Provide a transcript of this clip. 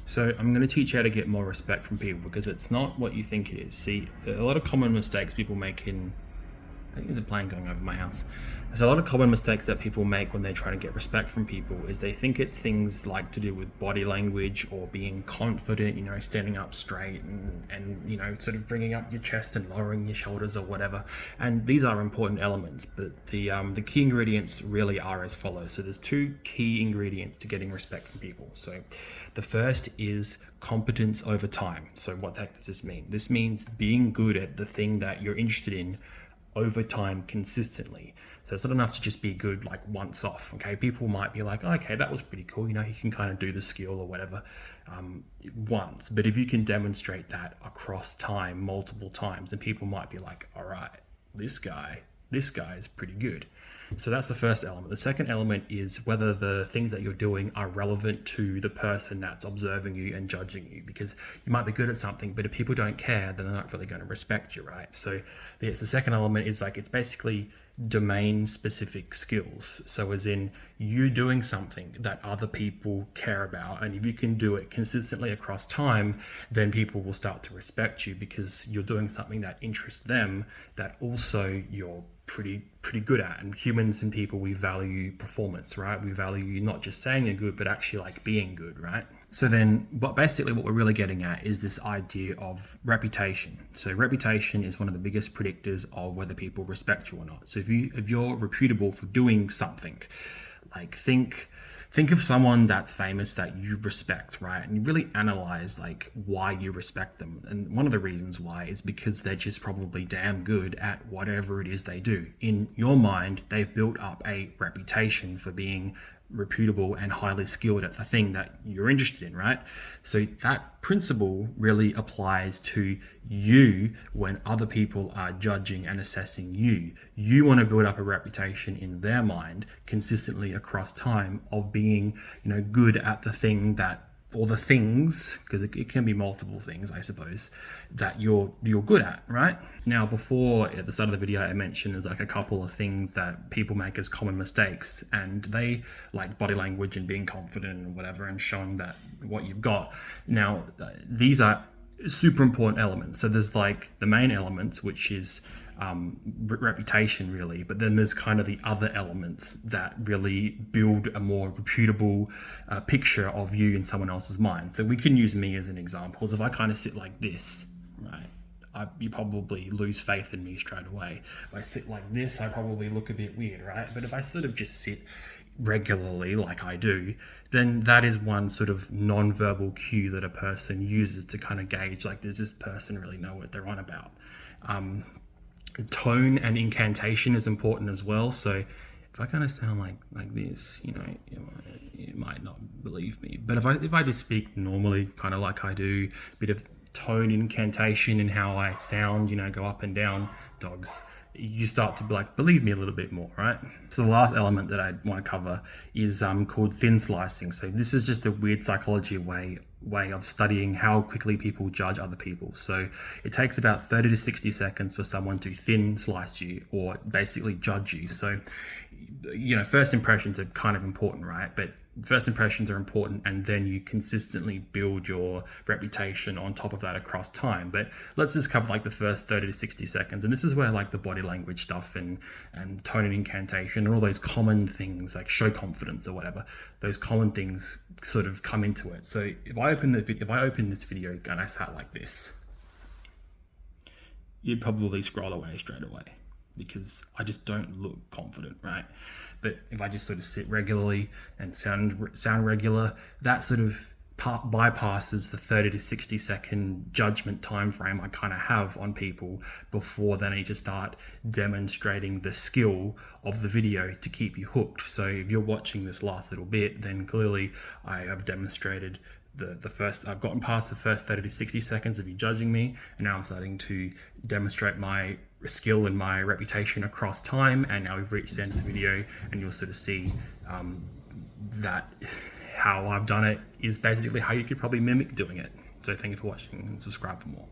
So I'm going to teach you how to get more respect from people because it's not what you think it is. See, a lot of common mistakes people make I think there's a plane going over my house. There's a lot of common mistakes that people make when they're trying to get respect from people is they think it's things like to do with body language or being confident, standing up straight and sort of bringing up your chest and lowering your shoulders or whatever. And these are important elements, but the key ingredients really are as follows. So there's two key ingredients to getting respect from people. So the first is competence over time. So what the heck does this mean? This means being good at the thing that you're interested in over time consistently. So it's not enough to just be good like once off. Okay, people might be like, oh, okay, that was pretty cool, you can kind of do the skill or whatever once, but if you can demonstrate that across time multiple times, then people might be like, all right, this guy is pretty good. So that's the first element. The second element is whether the things that you're doing are relevant to the person that's observing you and judging you, because you might be good at something, but if people don't care, then they're not really going to respect you, right? So yes, the second element is like, it's basically domain specific skills. So as in you doing something that other people care about, and if you can do it consistently across time, then people will start to respect you because you're doing something that interests them, that also you're pretty good at. And humans and people, we value performance, right? We value not just saying you're good, but actually like being good, right? So then what we're really getting at is this idea of reputation. So reputation is one of the biggest predictors of whether people respect you or not. So if you're reputable for doing something, like think of someone that's famous that you respect, right? And you really analyze like why you respect them. And one of the reasons why is because they're just probably damn good at whatever it is they do. In your mind, they've built up a reputation for being reputable and highly skilled at the thing that you're interested in, right? So that principle really applies to you when other people are judging and assessing you. You want to build up a reputation in their mind consistently across time of being, good at the thing that, or the things, because it can be multiple things, I suppose, that you're good at, right? Now, before at the start of the video, I mentioned there's like a couple of things that people make as common mistakes, and they like body language and being confident and whatever, and showing that what you've got. Now, these are super important elements. So there's like the main elements, which is reputation really, but then there's kind of the other elements that really build a more reputable picture of you in someone else's mind. So we can use me as an example. So if I kind of sit like this, right, you probably lose faith in me straight away. If I sit like this, I probably look a bit weird, right? But if I sort of just sit regularly like I do, then that is one sort of non-verbal cue that a person uses to kind of gauge, like, does this person really know what they're on about? Tone and incantation is important as well. So if I kind of sound like this, you might not believe me. But if I just speak normally, kind of like I do, a bit of tone incantation in how I sound, go up and down, dogs, you start to believe me a little bit more, right? So the last element that I want to cover is called thin slicing. So this is just a weird psychology way of studying how quickly people judge other people. So it takes about 30 to 60 seconds for someone to thin slice you, or basically judge you. So first impressions are kind of important, right? But first impressions are important, and then you consistently build your reputation on top of that across time. But let's just cover like the first 30 to 60 seconds. And this is where like the body language stuff and tone and incantation and all those common things like show confidence or whatever, those common things sort of come into it. So if I open this video and I sat like this, you'd probably scroll away straight away, because I just don't look confident, right? But if I just sort of sit regularly and sound regular, that sort of bypasses the 30 to 60 second judgment time frame I kind of have on people before they need to start demonstrating the skill of the video to keep you hooked. So if you're watching this last little bit, then clearly I have demonstrated I've gotten past the first 30 to 60 seconds of you judging me, and now I'm starting to demonstrate my skill and my reputation across time, and now we've reached the end of the video, and you'll sort of see that how I've done it is basically how you could probably mimic doing it. So thank you for watching, and subscribe for more.